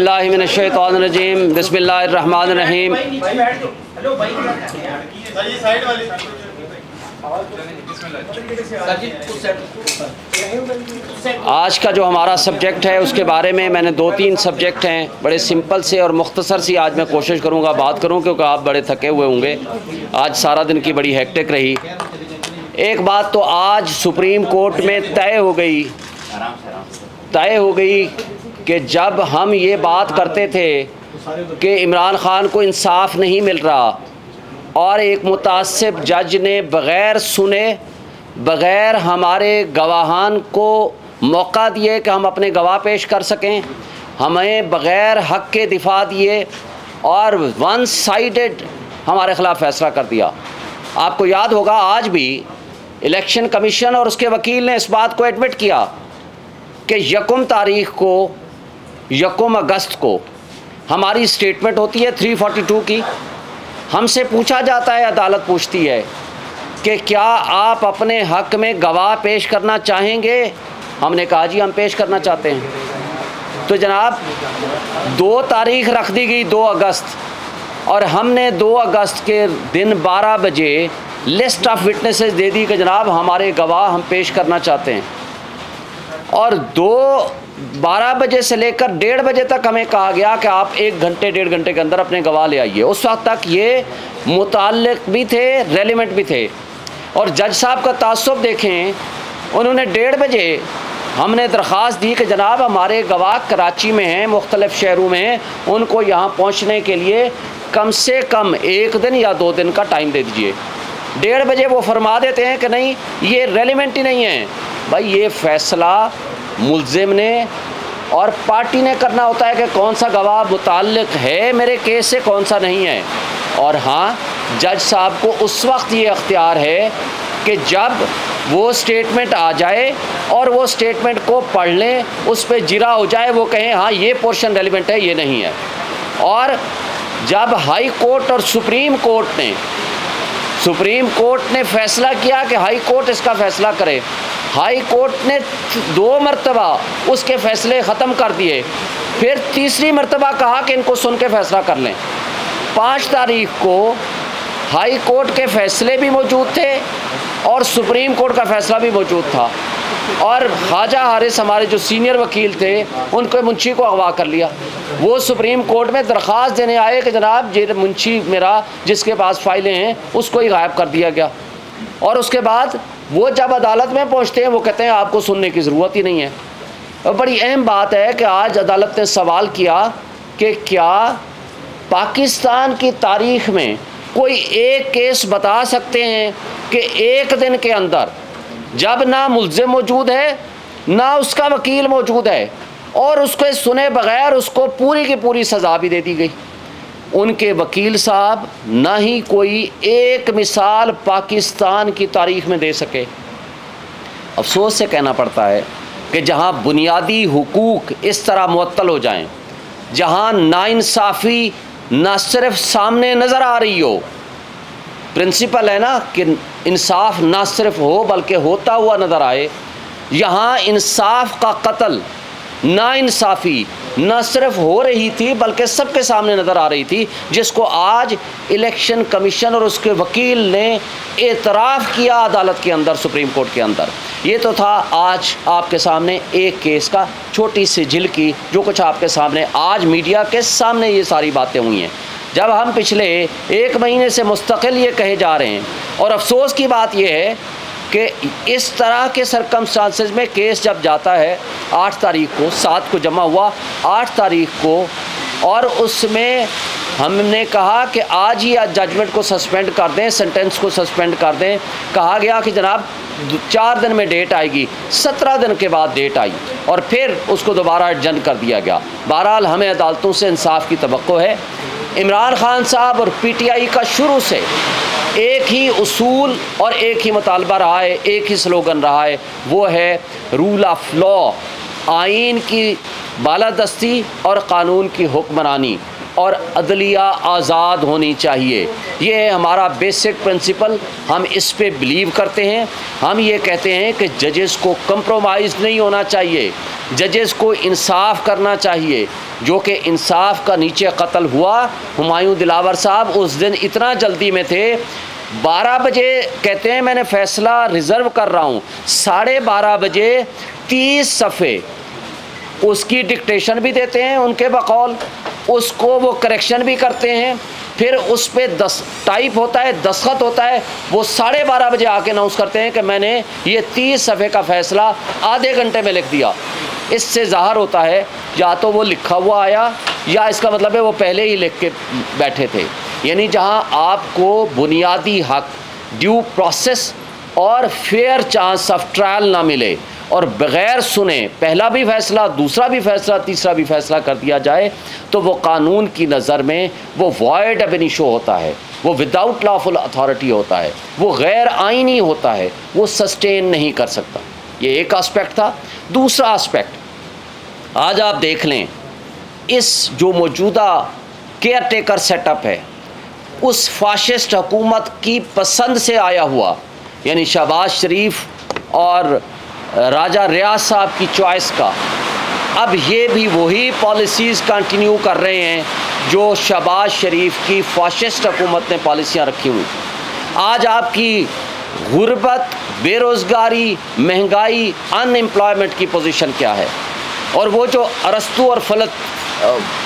बिल्लाहि मिनश्शैतानिर्रजीम बिस्मिल्लाहिर्रहमानिर्रहीम। आज का जो हमारा सब्जेक्ट है उसके बारे में मैंने 2-3 सब्जेक्ट हैं, बड़े सिंपल से और मुख्तसर सी आज मैं कोशिश करूँगा बात करूँ, क्योंकि आप बड़े थके हुए होंगे। आज सारा दिन की बड़ी हेक्टिक रही। एक बात तो आज सुप्रीम कोर्ट में तय हो गई कि जब हम ये बात करते थे कि इमरान ख़ान को इंसाफ नहीं मिल रहा और एक मुतासिब जज ने बग़ैर सुने, बग़ैर हमारे गवाहान को मौका दिए कि हम अपने गवाह पेश कर सकें, हमें बग़ैर हक़ के दिफा दिए और वन साइडेड हमारे ख़िलाफ़ फ़ैसला कर दिया। आपको याद होगा आज भी इलेक्शन कमीशन और उसके वकील ने इस बात को एडमिट किया कि 1 अगस्त को हमारी स्टेटमेंट होती है 342 की। हमसे पूछा जाता है, अदालत पूछती है कि क्या आप अपने हक़ में गवाह पेश करना चाहेंगे। हमने कहा जी हम पेश करना चाहते हैं। तो जनाब 2 तारीख रख दी गई 2 अगस्त, और हमने 2 अगस्त के दिन 12 बजे लिस्ट ऑफ विटनेसेस दे दी कि जनाब हमारे गवाह हम पेश करना चाहते हैं। और 12 बजे से लेकर 1:30 बजे तक हमें कहा गया कि आप 1 घंटे 1.5 घंटे के अंदर अपने गवाह ले आइए। उस वक्त तक ये मुताल्लिक़ भी थे, रेलिवेंट भी थे। और जज साहब का तासुब देखें, उन्होंने 1:30 बजे हमने दरख्वास्त दी कि जनाब हमारे गवाह कराची में हैं, मुख्तलिफ़ शहरों में हैं, उनको यहाँ पहुँचने के लिए कम से कम 1 दिन या 2 दिन का टाइम दे दीजिए। 1:30 बजे वो फरमा देते हैं कि नहीं ये रेलिवेंट ही नहीं है। भाई ये फ़ैसला मुल्ज़िम ने और पार्टी ने करना होता है कि कौन सा गवाह मुताल्लिक़ है मेरे केस से, कौन सा नहीं है। और हाँ, जज साहब को उस वक्त ये अख्तियार है कि जब वो स्टेटमेंट आ जाए और वो स्टेटमेंट को पढ़ लें, उस पर जिरा हो जाए, वो कहें हाँ ये पोर्शन रेलिवेंट है, ये नहीं है। और जब हाई कोर्ट और सुप्रीम कोर्ट ने फ़ैसला किया कि हाई कोर्ट इसका फ़ैसला करे, हाई कोर्ट ने 2 मरतबा उसके फ़ैसले ख़त्म कर दिए, फिर तीसरी मरतबा कहा कि इनको सुन के फ़ैसला कर लें। 5 तारीख को हाई कोर्ट के फ़ैसले भी मौजूद थे और सुप्रीम कोर्ट का फ़ैसला भी मौजूद था। और ख्वाजा हारिस हमारे जो सीनियर वकील थे, उनको मुंशी को अगवा कर लिया। वो सुप्रीम कोर्ट में दरख्वास्त देने आए कि जनाब ये मुंशी मेरा जिसके पास फ़ाइलें हैं उसको ही गायब कर दिया गया। और उसके बाद वो जब अदालत में पहुंचते हैं वो कहते हैं आपको सुनने की ज़रूरत ही नहीं है। और बड़ी अहम बात है कि आज अदालत ने सवाल किया कि क्या पाकिस्तान की तारीख़ में कोई एक केस बता सकते हैं कि 1 दिन के अंदर जब ना मुल्ज़िम मौजूद है ना उसका वकील मौजूद है और उसको सुने बग़ैर उसको पूरी की पूरी सज़ा भी दे दी गई। उनके वकील साहब ना ही कोई एक मिसाल पाकिस्तान की तारीख़ में दे सके। अफसोस से कहना पड़ता है कि जहाँ बुनियादी हुकूक इस तरह मुअत्तल हो जाएं, जहाँ नाइंसाफ़ी न सिर्फ सामने नज़र आ रही हो, प्रिंसिपल है ना कि इंसाफ ना सिर्फ हो बल्कि होता हुआ नज़र आए, यहाँ इंसाफ का कत्ल, नाइंसाफ़ी न सिर्फ हो रही थी बल्कि सबके सामने नज़र आ रही थी, जिसको आज इलेक्शन कमीशन और उसके वकील ने एतराफ़ किया अदालत के अंदर, सुप्रीम कोर्ट के अंदर। ये तो था आज आपके सामने एक केस का छोटी सी झिलकी, जो कुछ आपके सामने आज मीडिया के सामने ये सारी बातें हुई हैं। जब हम पिछले 1 महीने से मुस्तकिल ये कहे जा रहे हैं, और अफसोस की बात यह है कि इस तरह के सरकमस्टांसेस में केस जब जाता है 8 तारीख को, 7 को जमा हुआ, 8 तारीख को, और उसमें हमने कहा कि आज ही जजमेंट को सस्पेंड कर दें, सेंटेंस को सस्पेंड कर दें। कहा गया कि जनाब 4 दिन में डेट आएगी, 17 दिन के बाद डेट आई और फिर उसको दोबारा एडजन कर दिया गया। बहरहाल हमें अदालतों से इंसाफ की तवक्को है। इमरान ख़ान साहब और PTI का शुरू से एक ही उसूल और एक ही मुतालबा रहा है, एक ही स्लोगन रहा है, वो है रूल ऑफ लॉ, आइन की बालादस्ती और क़ानून की हुक्मरानी। और अदलिया आज़ाद होनी चाहिए। ये है हमारा बेसिक प्रिंसिपल, हम इस पे बिलीव करते हैं। हम ये कहते हैं कि जजेस को कंप्रोमाइज़ नहीं होना चाहिए, जजेस को इंसाफ करना चाहिए, जो कि इंसाफ का नीचे कत्ल हुआ। हुमायूं दिलावर साहब उस दिन इतना जल्दी में थे, 12 बजे कहते हैं मैंने फ़ैसला रिज़र्व कर रहा हूँ, 12:30 बजे 30 सफ़े उसकी डिक्टेशन भी देते हैं उनके बकौल, उसको वो करेक्शन भी करते हैं, फिर उस पर टाइप होता है, दस्तखत होता है, वो 12:30 बजे आके अनाउंस करते हैं कि मैंने ये 30 सफ़े का फ़ैसला आधे घंटे में लिख दिया। इससे ज़ाहिर होता है या तो वो लिखा हुआ आया या इसका मतलब है वो पहले ही लिख के बैठे थे। यानी जहाँ आपको बुनियादी हक, ड्यू प्रोसेस और फेयर चांस ऑफ ट्रायल ना मिले और बग़ैर सुने पहला भी फ़ैसला, दूसरा भी फ़ैसला, तीसरा भी फ़ैसला कर दिया जाए, तो वो कानून की नज़र में वो वॉइड अब इनिशो होता है, वो विदाउट लॉफुल अथॉरिटी होता है, वो गैर आइनी होता है, वो सस्टेन नहीं कर सकता। ये एक आस्पेक्ट था। दूसरा आस्पेक्ट, आज आप देख लें, इस जो मौजूदा केयर टेकर सेटअप है, उस फाशिस्ट हुकूमत की पसंद से आया हुआ, यानी शहबाज शरीफ और राजा रियाज साहब की चॉइस का, अब ये भी वही पॉलिसीज़ कंटिन्यू कर रहे हैं जो शहबाज शरीफ की फाशिस्ट हुकूमत ने पॉलिसियाँ रखी हुई। आज आपकी गुर्बत, बेरोज़गारी, महंगाई, अनएम्प्लॉयमेंट की पोजीशन क्या है? और वो जो अरस्तू और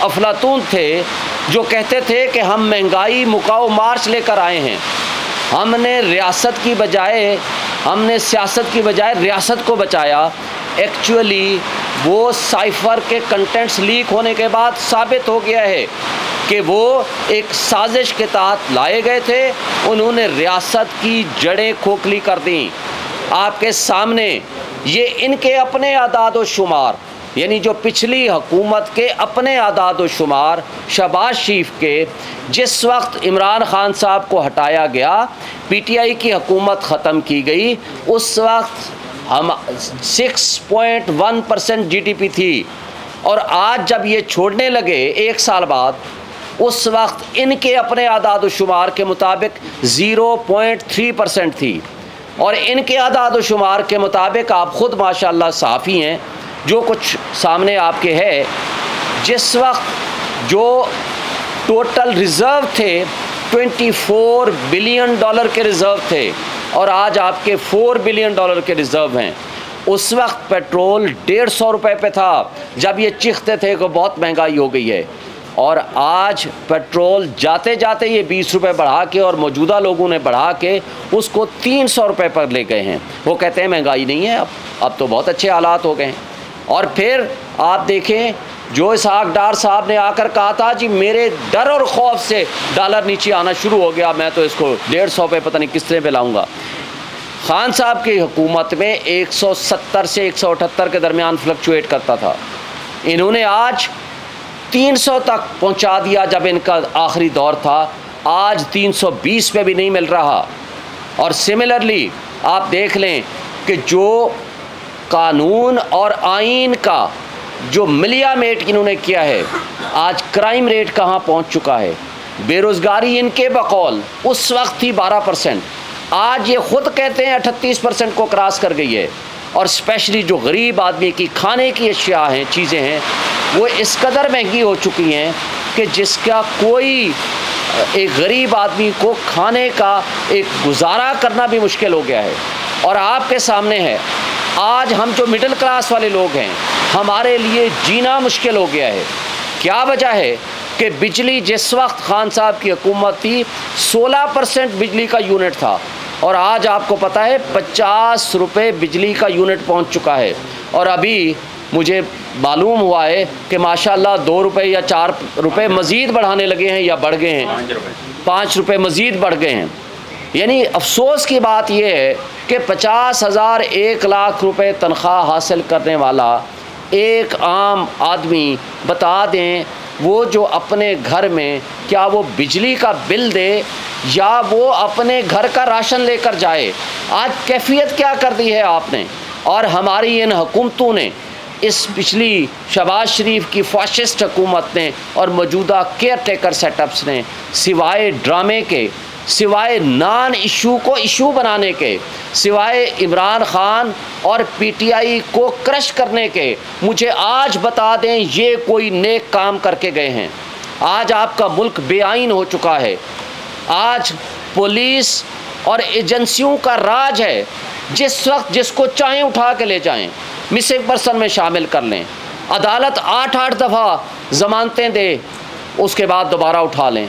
अफलातून थे जो कहते थे कि हम महंगाई मुकाओ मार्च लेकर आए हैं, हमने रियासत की बजाय, हमने सियासत की बजाय रियासत को बचाया। एक्चुअली वो साइफ़र के कंटेंट्स लीक होने के बाद साबित हो गया है कि वो एक साजिश के तहत लाए गए थे, उन्होंने रियासत की जड़ें खोखली कर दी। आपके सामने ये इनके अपने आदाद व शुमार, यानी जो पिछली हुकूमत के अपने आदाद व शुमार, शहबाज शरीफ के, जिस वक्त इमरान खान साहब को हटाया गया, पीटीआई की हुकूमत ख़त्म की गई, उस वक्त हम 6.1% जीडीपी थी, और आज जब ये छोड़ने लगे 1 साल बाद, उस वक्त इनके अपने आदाद व शुमार के मुताबिक 0.3% थी, और इनके आदाद व शुमार के मुताबिक आप ख़ुद माशाअल्लाह साफ़ी हैं, जो कुछ सामने आपके है, जिस वक्त जो टोटल रिज़र्व थे 24 बिलियन डॉलर के रिज़र्व थे, और आज आपके 4 बिलियन डॉलर के रिज़र्व हैं। उस वक्त पेट्रोल 150 रुपये पे था जब ये चीखते थे कि बहुत महंगाई हो गई है, और आज पेट्रोल जाते जाते ये 20 रुपये बढ़ा के, और मौजूदा लोगों ने बढ़ा के उसको 300 रुपये पर ले गए हैं। वो कहते हैं महंगाई नहीं है, अब तो बहुत अच्छे हालात हो गए हैं। और फिर आप देखें, जो इसहाक डार साहब ने आकर कहा था जी मेरे डर और खौफ से डॉलर नीचे आना शुरू हो गया, मैं तो इसको 150 पे पता नहीं किस तरह पे लाऊंगा। खान साहब की हुकूमत में 170 से 178 के दरमियान फ्लक्चुएट करता था, इन्होंने आज 300 तक पहुंचा दिया जब इनका आखिरी दौर था, आज 320 पे भी नहीं मिल रहा। और सिमिलरली आप देख लें कि जो कानून और आइन का जो मिलियामेट इन्होंने किया है, आज क्राइम रेट कहाँ पहुँच चुका है। बेरोज़गारी इनके बकौल उस वक्त थी 12%, आज ये ख़ुद कहते हैं 38% को क्रॉस कर गई है। और स्पेशली जो गरीब आदमी की खाने की अशिया हैं, चीज़ें हैं, वो इस कदर महंगी हो चुकी हैं कि जिसका कोई एक गरीब आदमी को खाने का एक गुजारा करना भी मुश्किल हो गया है। और आपके सामने है, आज हम जो मिडिल क्लास वाले लोग हैं, हमारे लिए जीना मुश्किल हो गया है। क्या वजह है कि बिजली जिस वक्त खान साहब की हुकूमत थी 16% बिजली का यूनिट था, और आज आपको पता है 50 रुपये बिजली का यूनिट पहुंच चुका है। और अभी मुझे मालूम हुआ है कि माशाल्लाह 2 रुपये या 4 रुपये मज़ीद बढ़ाने लगे हैं, या बढ़ गए हैं, 5 रुपये मज़ीद बढ़ गए हैं। यानी अफसोस की बात यह है कि 50,000 1 लाख रुपए तनख्वाह हासिल करने वाला एक आम आदमी, बता दें वो जो अपने घर में क्या वो बिजली का बिल दे या वो अपने घर का राशन लेकर जाए, आज कैफियत क्या कर दी है आपने। और हमारी इन हुकूमतों ने इस पिछली शहबाज शरीफ की फाशिस्ट हुकूमत ने और मौजूदा केयर टेकर सेटअप्स ने सिवाय ड्रामे के, सिवाय नॉन इशू को इशू बनाने के, सिवाय इमरान खान और पीटीआई को क्रश करने के, मुझे आज बता दें ये कोई नेक काम करके गए हैं? आज आपका मुल्क बेआइन हो चुका है। आज पुलिस और एजेंसियों का राज है। जिस वक्त जिसको चाहें उठा के ले जाएं, मिसिंग पर्सन में शामिल कर लें। अदालत 8-8 दफ़ा ज़मानतें दे, उसके बाद दोबारा उठा लें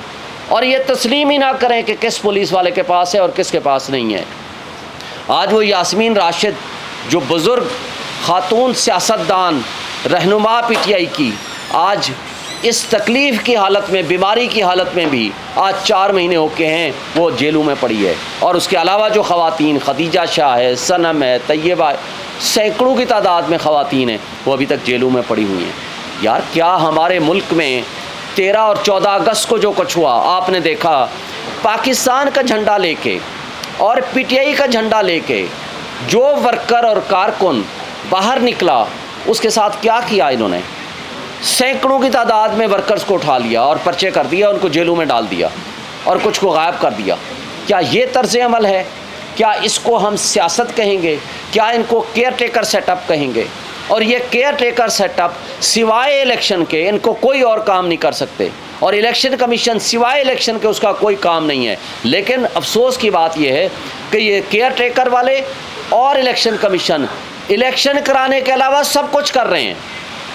और ये तस्लीम ही ना करें कि किस पुलिस वाले के पास है और किसके पास नहीं है। आज वो यास्मीन राशिद जो बुज़ुर्ग खातून सियासतदान रहनुमा पीटीआई की, आज इस तकलीफ़ की हालत में, बीमारी की हालत में भी आज 4 महीने हो के हैं वो जेलों में पड़ी है। और उसके अलावा जो ख़वातीन, खदीजा शाह है, सनम है, तैयबा, सैकड़ों की तादाद में ख़वातीन हैं, वो अभी तक जेलों में पड़ी हुई हैं। यार क्या हमारे मुल्क में 13 और 14 अगस्त को जो कुछ हुआ आपने देखा, पाकिस्तान का झंडा लेके और पीटीआई का झंडा लेके जो वर्कर और कारकुन बाहर निकला, उसके साथ क्या किया इन्होंने? सैकड़ों की तादाद में वर्कर्स को उठा लिया और पर्चे कर दिया, उनको जेलों में डाल दिया और कुछ को गायब कर दिया। क्या ये तर्ज़ अमल है? क्या इसको हम सियासत कहेंगे? क्या इनको केयर टेकर सेटअप कहेंगे? और ये केयर टेकर सेटअप सिवाय इलेक्शन के इनको कोई और काम नहीं कर सकते, और इलेक्शन कमीशन सिवाय इलेक्शन के उसका कोई काम नहीं है। लेकिन अफसोस की बात यह है कि ये केयर टेकर वाले और इलेक्शन कमीशन इलेक्शन कराने के अलावा सब कुछ कर रहे हैं।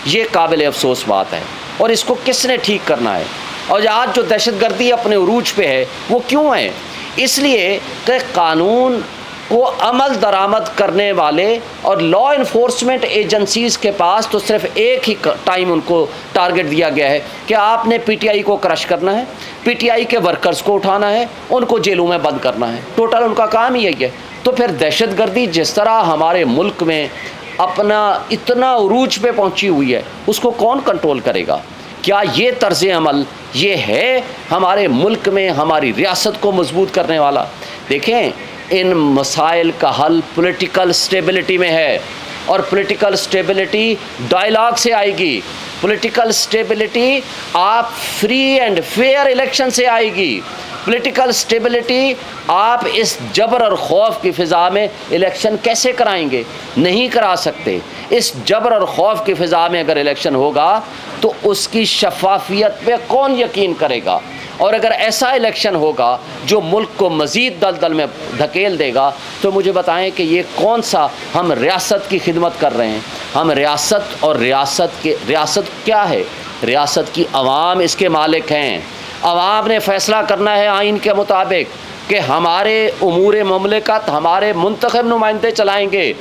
ये काबिल अफसोस बात है और इसको किसने ठीक करना है? और आज जो दहशतगर्दी अपने उरूज पे है वो क्यों है? इसलिए कि कानून को अमल दरामद करने वाले और लॉ इन्फोर्समेंट एजेंसीज़ के पास तो सिर्फ एक ही टाइम उनको टारगेट दिया गया है कि आपने पीटीआई को क्रश करना है, पीटीआई के वर्कर्स को उठाना है, उनको जेलों में बंद करना है। टोटल उनका काम ही यही है। तो फिर दहशतगर्दी जिस तरह हमारे मुल्क में अपना इतना उरूज पे पहुंची हुई है, उसको कौन कंट्रोल करेगा? क्या ये तर्ज़ अमल ये है हमारे मुल्क में हमारी रियासत को मजबूत करने वाला? देखें, इन मसाइल का हल पॉलिटिकल स्टेबिलिटी में है, और पॉलिटिकल स्टेबिलिटी डायलॉग से आएगी। पॉलिटिकल स्टेबिलिटी आप फ्री एंड फेयर इलेक्शन से आएगी। पॉलिटिकल स्टेबिलिटी आप इस जबर और खौफ की फ़िज़ा में इलेक्शन कैसे कराएंगे? नहीं करा सकते। इस जबर और खौफ की फ़िज़ा में अगर इलेक्शन होगा तो उसकी शफाफियत पे कौन यकीन करेगा? और अगर ऐसा इलेक्शन होगा जो मुल्क को मज़ीद दलदल में धकेल देगा, तो मुझे बताएं कि ये कौन सा हम रियासत की खिदमत कर रहे हैं? हम रियासत, और रियासत क्या है? रियासत की अवाम इसके मालिक हैं। अवाम ने फ़ैसला करना है आइन के मुताबिक कि हमारे उमूर ममलिकत हमारे मुंतखब नुमाइंदे चलाएँगे।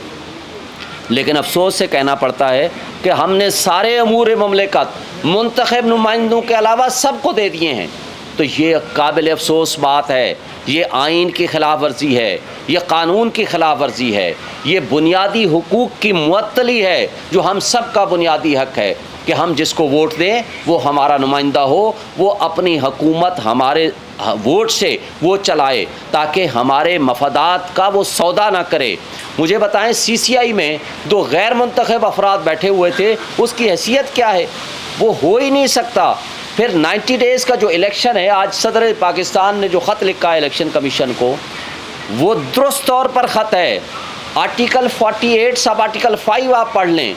लेकिन अफसोस से कहना पड़ता है कि हमने सारे उमूर ममलिकत मुंतखब नुमाइंदों के अलावा सबको दे दिए हैं। तो ये काबिल अफसोस बात है। ये आइन की ख़िलाफ़ वर्जी है, ये कानून की ख़िलाफ़ वर्जी है, ये बुनियादी हुकूक की मुअत्तली है जो हम सब का बुनियादी हक़ है कि हम जिसको वोट दें वो हमारा नुमाइंदा हो, वो अपनी हुकूमत हमारे वोट से वो चलाए ताकि हमारे मफादात का वो सौदा ना करे। मुझे बताएं, CCI में 2 गैर मुंतखब अफराद बैठे हुए थे, उसकी हैसियत क्या है? वो हो ही नहीं सकता। फिर 90 डेज़ का जो इलेक्शन है, आज सदर पाकिस्तान ने जो ख़त लिखा है इलेक्शन कमीशन को, वो दुरुस्त तौर पर ख़त है। आर्टिकल 48 सब आर्टिकल 5 आप पढ़ लें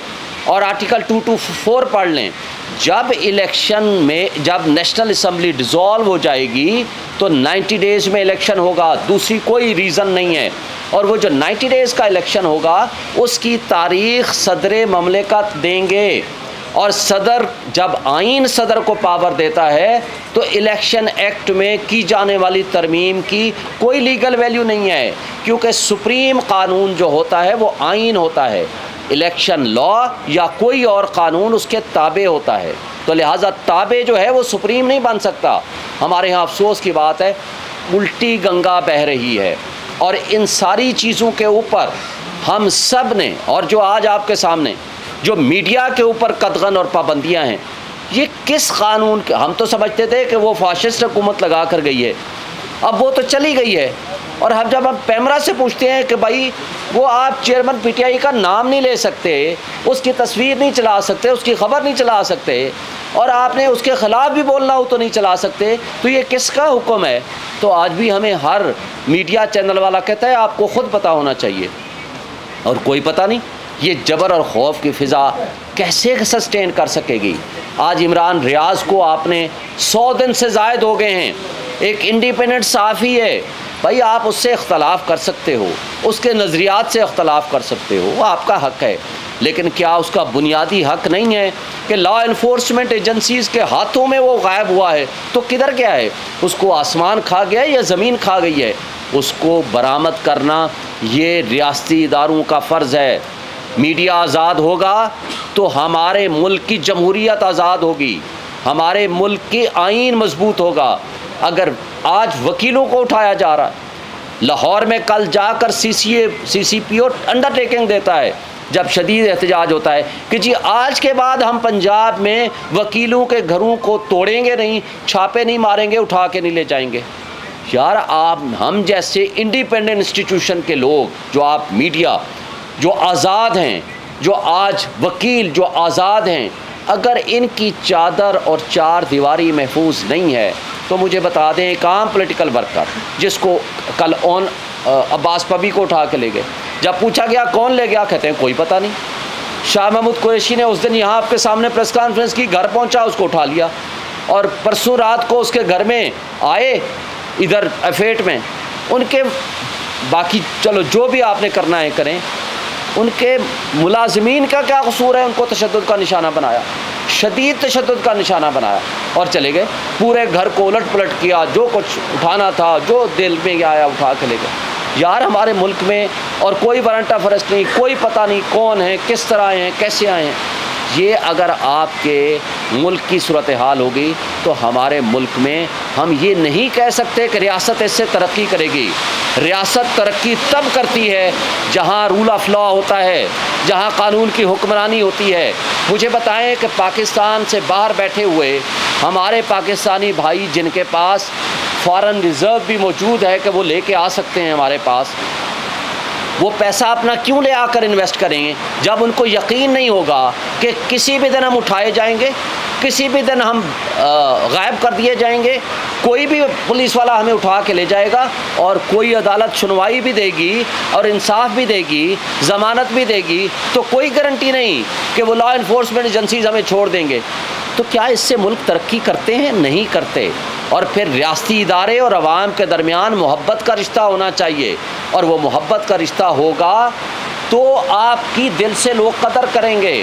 और आर्टिकल 224 पढ़ लें। जब इलेक्शन में, जब नेशनल असम्बली डिज़ोल्व हो जाएगी तो 90 डेज़ में इलेक्शन होगा, दूसरी कोई रीज़न नहीं है। और वो जो 90 डेज़ का इलेक्शन होगा उसकी तारीख़ सदर ममलिकत देंगे, और सदर, जब आइन सदर को पावर देता है तो इलेक्शन एक्ट में की जाने वाली तरमीम की कोई लीगल वैल्यू नहीं है, क्योंकि सुप्रीम कानून जो होता है वो आइन होता है। इलेक्शन लॉ या कोई और कानून उसके ताबे होता है, तो लिहाजा ताबे जो है वो सुप्रीम नहीं बन सकता। हमारे यहाँ अफसोस की बात है, उल्टी गंगा बह रही है, और इन सारी चीज़ों के ऊपर हम सब ने, और जो आज आपके सामने जो मीडिया के ऊपर कदगन और पाबंदियां हैं, ये किस कानून के? हम तो समझते थे कि वो फाशिस्ट हुकूमत लगा कर गई है, अब वो तो चली गई है। और हम जब हम पैमरा से पूछते हैं कि भाई वो आप चेयरमैन पीटीआई का नाम नहीं ले सकते, उसकी तस्वीर नहीं चला सकते, उसकी खबर नहीं चला सकते, और आपने उसके ख़िलाफ़ भी बोलना हो तो नहीं चला सकते, तो ये किसका हुक्म है? तो आज भी हमें हर मीडिया चैनल वाला कहता है आपको ख़ुद पता होना चाहिए, और कोई पता नहीं। ये जबर और खौफ की फ़िज़ा कैसे सस्टेन कर सकेगी? आज इमरान रियाज़ को आपने 100 दिन से ज़ायद हो गए हैं, एक इंडिपेंडेंट सहाफ़ी है भाई, आप उससे इख्तलाफ कर सकते हो, उसके नज़रियात से इख्तलाफ कर सकते हो, वो आपका हक़ है, लेकिन क्या उसका बुनियादी हक़ नहीं है कि लॉ इन्फोर्समेंट एजेंसीज़ के हाथों में वो गायब हुआ है तो किधर गया है? उसको आसमान खा गया है या ज़मीन खा गई है? उसको बरामद करना ये रियासती इदारों का फ़र्ज़ है। मीडिया आज़ाद होगा तो हमारे मुल्क की जमहूरियत आज़ाद होगी, हमारे मुल्क की आईन मजबूत होगा। अगर आज वकीलों को उठाया जा रहा है, लाहौर में कल जाकर CCPO अंडरटेकिंग देता है जब शदीद एहतजाज होता है कि जी आज के बाद हम पंजाब में वकीलों के घरों को तोड़ेंगे नहीं, छापे नहीं मारेंगे, उठा के नहीं ले जाएंगे। यार आप हम जैसे इंडिपेंडेंट इंस्टीट्यूशन के लोग, जो आप मीडिया जो आज़ाद हैं, जो आज वकील जो आज़ाद हैं, अगर इनकी चादर और चार दीवारी महफूज नहीं है तो मुझे बता दें, एक आम पॉलिटिकल वर्कर जिसको कल अब्बास पबी को उठा के ले गए, जब पूछा गया कौन ले गया, कहते हैं कोई पता नहीं। शाह महमूद कुरैशी ने उस दिन यहाँ आपके सामने प्रेस कॉन्फ्रेंस की, घर पहुँचा, उसको उठा लिया, और परसों रात को उसके घर में आए इधर एफेट में, उनके बाकी चलो जो भी आपने करना है करें, उनके मुलाजमीन का क्या कसूर है? उनको तशद्दुद का निशाना बनाया, शदीद तशद्दुद का निशाना बनाया और चले गए, पूरे घर को उलट पलट किया, जो कुछ उठाना था, जो दिल में आया उठा के ले गए। यार हमारे मुल्क में और कोई वारंट ऑफ अरेस्ट नहीं, कोई पता नहीं कौन है, किस तरह आए हैं, कैसे आए हैं। ये अगर आपके मुल्क की सूरत हाल होगी तो हमारे मुल्क में हम ये नहीं कह सकते कि रियासत इससे तरक्की करेगी। रियासत तरक्की तब करती है जहाँ रूल ऑफ लॉ होता है, जहाँ कानून की हुक्मरानी होती है। मुझे बताएं कि पाकिस्तान से बाहर बैठे हुए हमारे पाकिस्तानी भाई जिनके पास फॉरेन रिज़र्व भी मौजूद है कि वो लेके आ सकते हैं हमारे पास, वो पैसा अपना क्यों ले आकर इन्वेस्ट करेंगे जब उनको यकीन नहीं होगा कि किसी भी दिन हम उठाए जाएंगे, किसी भी दिन हम गायब कर दिए जाएंगे, कोई भी पुलिस वाला हमें उठा के ले जाएगा और कोई अदालत सुनवाई भी देगी और इंसाफ भी देगी, ज़मानत भी देगी, तो कोई गारंटी नहीं कि वो लॉ इन्फोर्समेंट एजेंसीज हमें छोड़ देंगे। तो क्या इससे मुल्क तरक्की करते हैं? नहीं करते। और फिर रियासती इदारे और अवाम के दरमियान मोहब्बत का रिश्ता होना चाहिए, और वो मोहब्बत का रिश्ता होगा तो आपकी दिल से लोग कदर करेंगे।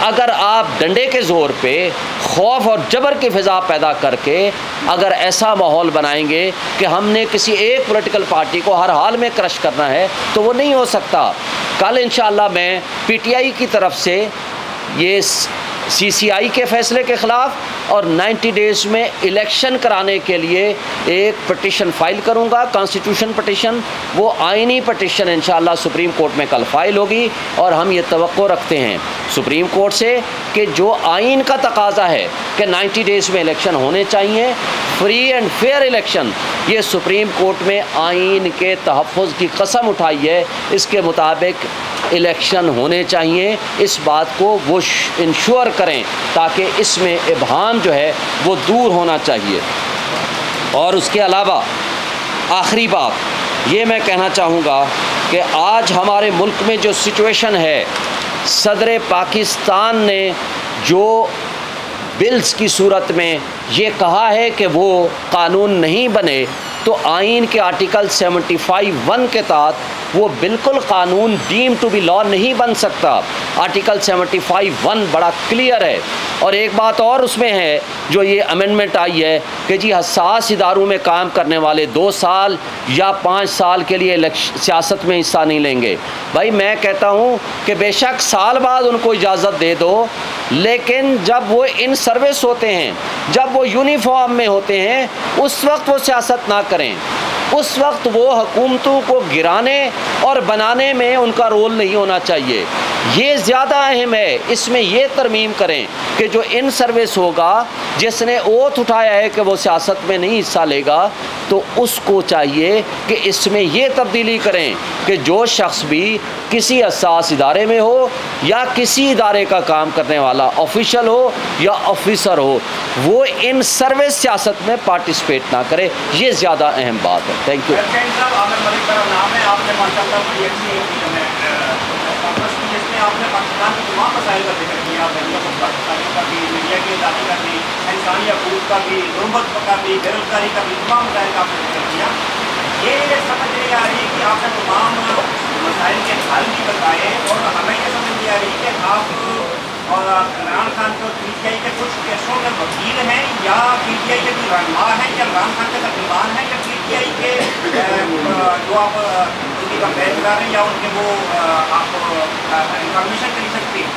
अगर आप डंडे के ज़ोर पे खौफ और जबर की फ़िज़ा पैदा करके अगर ऐसा माहौल बनाएंगे कि हमने किसी एक पॉलिटिकल पार्टी को हर हाल में क्रश करना है, तो वो नहीं हो सकता। कल इंशाअल्लाह मैं PTI की तरफ से ये CCI के फ़ैसले के ख़िलाफ़ और 90 डेज़ में इलेक्शन कराने के लिए एक पटिशन फ़ाइल करूँगा, कॉन्स्टिट्यूशन पटिशन। वो आइनी पटिशन इंशाअल्लाह सुप्रीम कोर्ट में कल फ़ाइल होगी, और हम ये तवक्को रखते हैं सुप्रीम कोर्ट से कि जो आइन का तकाज़ा है कि 90 डेज़ में इलेक्शन होने चाहिए, फ्री एंड फेयर इलेक्शन, ये सुप्रीम कोर्ट में आइन के तहफ़्फ़ुज़ की कसम उठाई है, इसके मुताबिक इलेक्शन होने चाहिए। इस बात को वो इंश्योर करें ताकि इसमें इबहम जो है वो दूर होना चाहिए। और उसके अलावा आखिरी बात ये मैं कहना चाहूँगा कि आज हमारे मुल्क में जो सिचुएशन है, सदर पाकिस्तान ने जो बिल्स की सूरत में ये कहा है कि वो कानून नहीं बने, तो आइन के आर्टिकल 75(1) के तहत वो बिल्कुल कानून डीम टू बी लॉ नहीं बन सकता। आर्टिकल 75(1) बड़ा क्लियर है। और एक बात और उसमें है जो ये अमेंडमेंट आई है कि जी हसास इदारों में काम करने वाले 2 साल या 5 साल के लिए सियासत में हिस्सा नहीं लेंगे। भाई मैं कहता हूँ कि बेशक साल बाद उनको इजाज़त दे दो, लेकिन जब वो इन सर्विस होते हैं, जब वो यूनिफॉर्म में होते हैं, उस वक्त वो सियासत ना करें। उस वक्त वो हुकूमतों को गिराने और बनाने में उनका रोल नहीं होना चाहिए। ये ज़्यादा अहम है। इसमें ये तरमीम करें कि जो इन सर्विस होगा, जिसने ओथ उठाया है कि वो सियासत में नहीं हिस्सा लेगा, तो उसको चाहिए कि इसमें ये तब्दीली करें कि जो शख्स भी किसी हसास इदारे में हो या किसी इदारे का काम करने वाला ऑफिशियल हो या ऑफिसर हो, वो इन सर्विस सियासत में पार्टिसिपेट ना करे। ये ज़्यादा अहम बात है। Thank you. आपने पाकिस्तान के तमाम मसाइल का जिक्र किया, का भी, मीडिया की आज़ादी का भी, इंसानी हकूक़ का भी, गुर्बत का भी, बेरोजगारी का भी, तमाम मसाइल का आपने जिक्र किया। ये समझ नहीं आ रही कि आपने तमाम मसाइल के हल भी बताए, और हमें ये समझ नहीं आ रही कि आप और इमरान खान को PTI के कुछ केसों में वकील हैं, या PTI के कोई रहनुमा हैं, या इमरान खान के तर्जुमान हैं, या PTI के जो आप उनकी कंपेयर कर रहे हैं, या उनके वो आप इंफॉर्मेशन कर सकती हैं।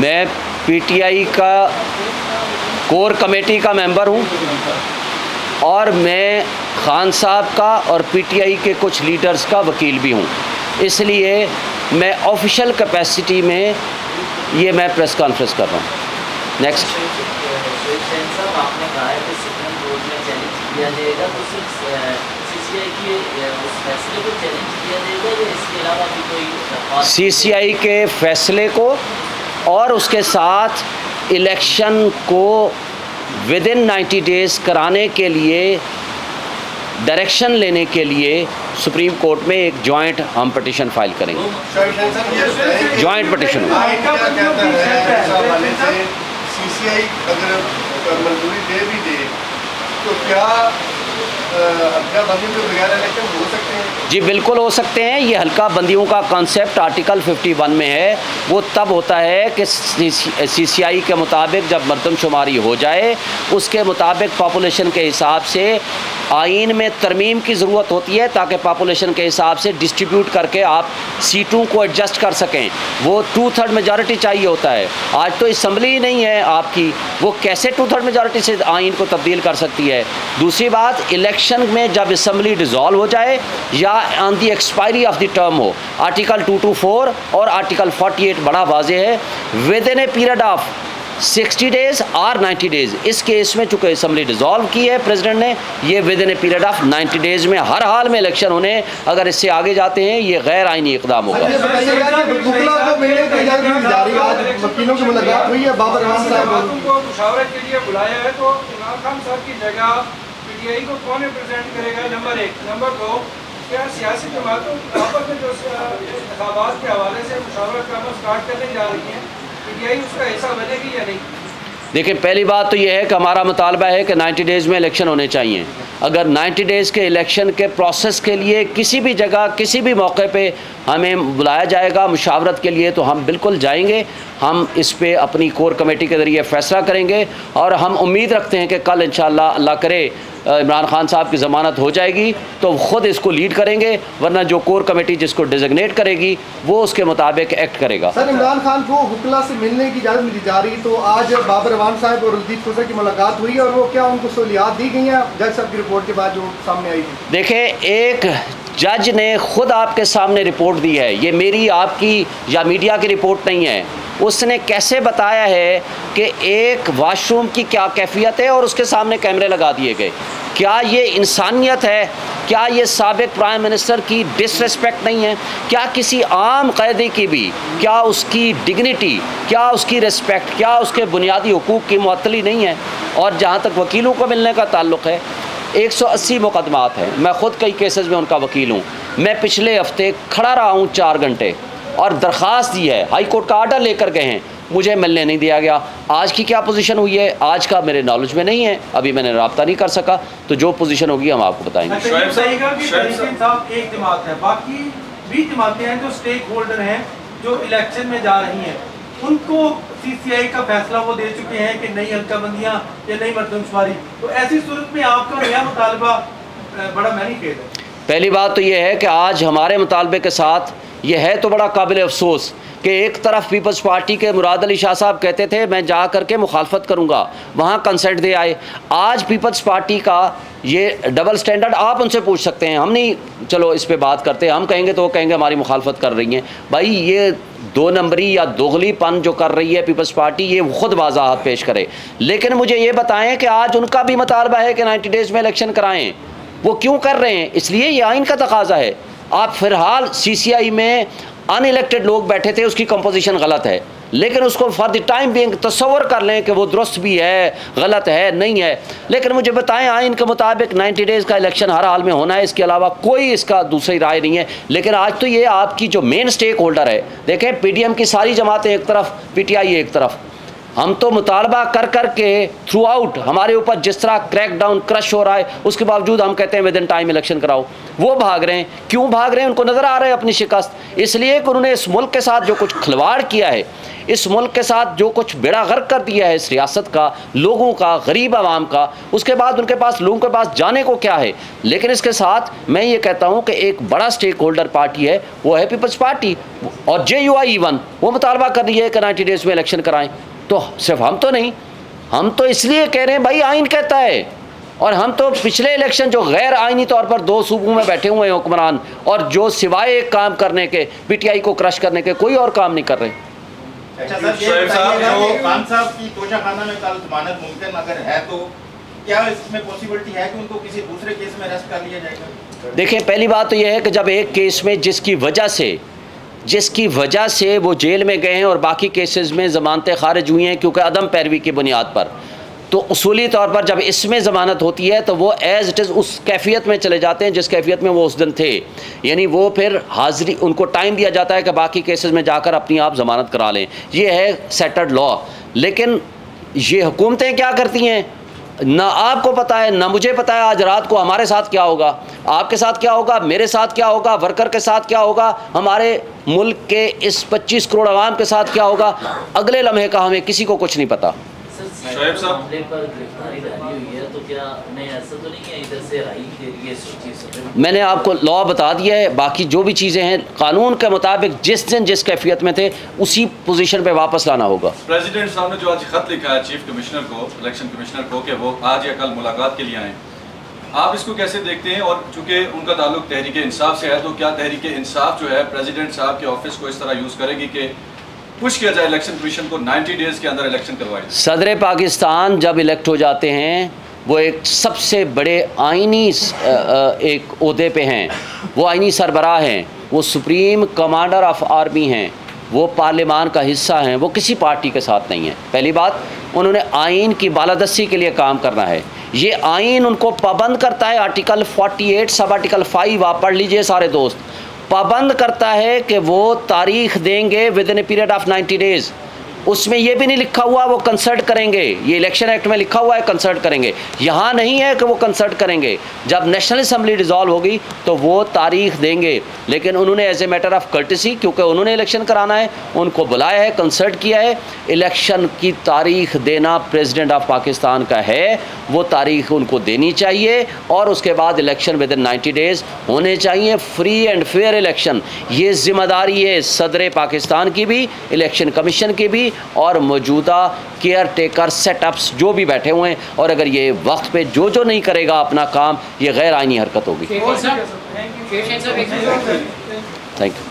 मैं PTI का कोर कमेटी का मेंबर हूँ, और मैं खान साहब का और PTI के कुछ लीडर्स का वकील भी हूँ। इसलिए मैं ऑफिशियल कैपेसिटी में ये मैं प्रेस कॉन्फ्रेंस कर रहा हूँ। नेक्स्ट, आपने कहा है कि सुप्रीम कोर्ट में चैलेंज किया जाएगा, तो सिर्फ CCI के उस फैसले को चैलेंज किया जाएगा या इसके अलावा भी कोई? CCI के फैसले को, और उसके साथ इलेक्शन को विदिन 90 डेज़ कराने के लिए डायरेक्शन लेने के लिए सुप्रीम कोर्ट में एक जॉइंट हम पिटीशन फाइल करेंगे। जॉइंट पिटीशन CCI अगर मंजूरी दे भी दे तो क्या हल्का बंदी के बगैर इलेक्शन हो सकते हैं? जी बिल्कुल हो सकते हैं। ये हल्का बंदियों का कॉन्सेप्ट आर्टिकल 51 में है। वो तब होता है कि CCI के मुताबिक जब मरदमशुमारी हो जाए, उसके मुताबिक पॉपुलेशन के हिसाब से आइन में तरमीम की ज़रूरत होती है, ताकि पॉपुलेशन के हिसाब से डिस्ट्रीब्यूट करके आप सीटों को एडजस्ट कर सकें। वो 2/3 मेजॉरिटी चाहिए होता है। आज तो असम्बली ही नहीं है आपकी, वो कैसे 2/3 मेजॉरिटी से आइन को तब्दील कर सकती है। दूसरी बात, इलेक्शन में जब असम्बली डिज़ोल्व हो जाए या on the expiry of the term हो, आर्टिकल 224 और आर्टिकल 48 बड़ा वाज़ेह है, with in a period of 60 days और 90 डेज़। इस केस में चूँकि असम्बली डिज़ोल्व की है प्रेसिडेंट ने, ये with in a period of 90 days में हर हाल में इलेक्शन होने। अगर इससे आगे जाते हैं ये गैर आइनी इक़दाम होगा। PTI को कौन रिप्रेजेंट करेगा? नंबर 1। नंबर 2, क्या सियासी जमातों आपस में जो इंतखाबात के हवाले से मुशावरत करना स्टार्ट करने जा रही हैं, PTI उसका हिस्सा बनेगी या नहीं? देखिए, पहली बात तो ये है कि हमारा मुतालबा है कि 90 डेज़ में इलेक्शन होने चाहिए। अगर 90 डेज़ के इलेक्शन के प्रोसेस के लिए किसी भी जगह किसी भी मौके पे हमें बुलाया जाएगा मुशावरत के लिए, तो हम बिल्कुल जाएंगे। हम इस पे अपनी कोर कमेटी के ज़रिए फ़ैसला करेंगे, और हम उम्मीद रखते हैं कि कल इंशाअल्लाह अल्लाह करे इमरान खान साहब की ज़मानत हो जाएगी तो ख़ुद इसको लीड करेंगे, वरना जो कोर कमेटी जिसको डिज़िग्नेट करेगी वो उसके मुताबिक एक्ट करेगा। सर, इमरान खान को हुक्ला से मिलने की इजाज़त मिली जा रही, तो आज बाबर अवान साहब और कुलदीप खोसर की मुलाकात हुई, और वो क्या उनको सहूलियात दी गई हैं जज साहब की रिपोर्ट के बाद जो सामने आई थी? देखिए, एक जज ने ख़ुद आपके सामने रिपोर्ट दी है, ये मेरी आपकी या मीडिया की रिपोर्ट नहीं है। उसने कैसे बताया है कि एक वाशरूम की क्या कैफियत है और उसके सामने कैमरे लगा दिए गए। क्या ये इंसानियत है? क्या ये साबिक प्राइम मिनिस्टर की डिसरिस्पेक्ट नहीं है? क्या किसी आम कैदी की भी, क्या उसकी डिग्निटी, क्या उसकी रिस्पेक्ट, क्या उसके बुनियादी हुकूक़ की मुअत्तली नहीं है? और जहाँ तक वकीलों को मिलने का ताल्लुक़ है, 180 मुकदमात हैं। मैं ख़ुद कई केसेस में उनका वकील हूँ। मैं पिछले हफ्ते खड़ा रहा हूँ 4 घंटे और दरख्वास्त दी है, हाई कोर्ट का आर्डर लेकर गए हैं, मुझे मिलने नहीं दिया गया। आज की क्या पोजीशन हुई है आज का मेरे नॉलेज में नहीं है, अभी मैंने रब्ता नहीं कर सका, तो जो पोजीशन होगी हम आपको बताएंगे। एक जमात है, बाकी भी जमातें हैं जो स्टेक होल्डर हैं जो इलेक्शन में जा रही हैं, उनको CCI का फैसला वो दे चुके हैं कि नहीं हल्काबंदियाँ या नहीं मरदमशुमारी, तो ऐसी सूरत में आपका नया मुतालबा बड़ा मैनिफेस्ट है। पहली बात तो ये है कि आज हमारे मुतालबे के साथ ये है तो बड़ा काबिल अफसोस कि एक तरफ पीपल्स पार्टी के मुराद अली शाह साहब कहते थे मैं जा करके मुखालफत करूँगा, वहाँ कंसेंट दे आए। आज पीपल्स पार्टी का ये डबल स्टैंडर्ड आप उनसे पूछ सकते हैं, हम नहीं चलो इस पे बात करते, हम कहेंगे तो वो कहेंगे हमारी मुखालफत कर रही हैं। भाई ये 2 नंबरी या दोगलीपन जो कर रही है पीपल्स पार्टी, ये खुद वजाहत पेश करे। लेकिन मुझे ये बताएं कि आज उनका भी मुतालबा है कि 90 डेज़ में इलेक्शन कराएं, वो क्यों कर रहे हैं? इसलिए ये आइन का तकाजा है। आप फ़िलहाल CCI में अनइलेक्टेड लोग बैठे थे, उसकी कंपोजिशन गलत है, लेकिन उसको फॉर द टाइम बिंग तस्वर कर लें कि वो दुरुस्त भी है, गलत है, नहीं है। लेकिन मुझे बताएं आइन के मुताबिक 90 डेज़ का इलेक्शन हर हाल में होना है, इसके अलावा कोई इसका दूसरी राय नहीं है। लेकिन आज तो ये आपकी जो मेन स्टेक होल्डर है, देखें PDM की सारी जमातें एक तरफ, PTI एक तरफ, हम तो मुतालबा कर कर के थ्रू आउट हमारे ऊपर जिस तरह क्रैक डाउन क्रश हो रहा है, उसके बावजूद हम कहते हैं विद इन टाइम इलेक्शन कराओ। वो भाग रहे हैं, क्यों भाग रहे हैं? उनको नज़र आ रहा है अपनी शिकस्त, इसलिए कि उन्होंने इस मुल्क के साथ जो कुछ खिलवाड़ किया है, इस मुल्क के साथ जो कुछ बेड़ा गर्क कर दिया है इस रियासत का, लोगों का, गरीब आवाम का, उसके बाद उनके पास, लोगों के पास जाने को क्या है। लेकिन इसके साथ मैं ये कहता हूँ कि एक बड़ा स्टेक होल्डर पार्टी है, वो है पीपल्स पार्टी, और JUI इवन वो मुतालबा कर रही है कि 90 डेज़ में इलेक्शन कराएँ। तो सिर्फ हम तो नहीं, हम तो इसलिए कह रहे हैं भाई आइन कहता है, और हम तो पिछले इलेक्शन जो गैर आइनी तौर पर 2 सूबों में बैठे हुए हैं हुक्मरान, और जो सिवाय एक काम करने के, PTI को क्रश करने के, कोई और काम नहीं कर रहे। अच्छा सर, ये बताइएगा खान साहब की तोशा खाना में कल जमानत मुमकिन अगर है तो क्या इसमें पॉसिबिलिटी है कि उनको किसी दूसरे केस में अरेस्ट कर लिया जाएगा? देखिए, पहली बात तो यह है कि जब एक केस में जिसकी वजह से वो जेल में गए हैं और बाकी केसेस में ज़मानतें खारिज हुई हैं क्योंकि अदम पैरवी की बुनियाद पर, तो उसूली तौर पर जब इसमें ज़मानत होती है तो वो एज़ इट इज़ उस कैफियत में चले जाते हैं जिस कैफियत में वो उस दिन थे, यानी वो फिर हाज़िरी, उनको टाइम दिया जाता है कि बाकी केसेस में जाकर अपनी आप ज़मानत करा लें। ये है सेटल्ड लॉ। लेकिन ये हुकूमतें क्या करती हैं, ना आपको पता है ना मुझे पता है आज रात को हमारे साथ क्या होगा, आपके साथ क्या होगा, मेरे साथ क्या होगा, वर्कर के साथ क्या होगा, हमारे मुल्क के इस 25 करोड़ आवाम के साथ क्या होगा, अगले लम्हे का हमें किसी को कुछ नहीं पता। शोएब साहब मामले पर गिरफ्तारी जारी हुई है, तो क्या नहीं ऐसा तो नहीं है इधर से राई के लिए मैंने आपको लॉ बता दिया है, बाकी जो भी चीज़ें हैं कानून के मुताबिक जिस दिन जिस कैफियत में थे उसी पोजीशन पे वापस लाना होगा। प्रेसिडेंट साहब ने जो आज खत लिखा है चीफ कमिश्नर को, इलेक्शन कमिश्नर को, कि वो आज या कल मुलाकात के लिए आएँ, आप इसको कैसे देखते हैं? और चूँकि उनका ताल्लुक तहरीक इंसाफ से है, तो क्या तहरीक इंसाफ जो है प्रेसिडेंट साहब के ऑफिस को इस तरह यूज़ करेगी कि पुश किया जाए इलेक्शन कमीशन को 90 डेज़ के अंदर इलेक्शन करवाए? सदर पाकिस्तान जब इलेक्ट हो जाते हैं वो एक सबसे बड़े आइनी एक ओहदे पे हैं, वो आइनी सरबराह हैं, वो सुप्रीम कमांडर ऑफ आर्मी हैं, वो पार्लियामान का हिस्सा हैं, वो किसी पार्टी के साथ नहीं है। पहली बात, उन्होंने आइन की बालादस्ती के लिए काम करना है। ये आइन उनको पाबंद करता है, आर्टिकल 48 सब आर्टिकल 5 आप पढ़ लीजिए सारे दोस्त, पाबंद करता है कि वो तारीख देंगे with in a period of 90 days. उसमें ये भी नहीं लिखा हुआ वो कंसल्ट करेंगे, ये इलेक्शन एक्ट में लिखा हुआ है कंसल्ट करेंगे, यहाँ नहीं है कि वो कंसल्ट करेंगे। जब नेशनल असम्बली डिज़ोल्व होगी तो वो तारीख देंगे, लेकिन उन्होंने as a matter of courtesy, क्योंकि उन्होंने इलेक्शन कराना है, उनको बुलाया है, कंसल्ट किया है, इलेक्शन की तारीख देना प्रेसिडेंट ऑफ पाकिस्तान का है, वो तारीख उनको देनी चाहिए और उसके बाद इलेक्शन विद इन 90 डेज़ होने चाहिए, फ्री एंड फेयर इलेक्शन। ये ज़िम्मेदारी है सदर पाकिस्तान की भी, इलेक्शन कमीशन की भी, और मौजूदा केयर टेकर सेटअप्स जो भी बैठे हुए हैं। और अगर ये वक्त पे जो जो नहीं करेगा अपना काम, ये गैर आइनी हरकत होगी। Thank you.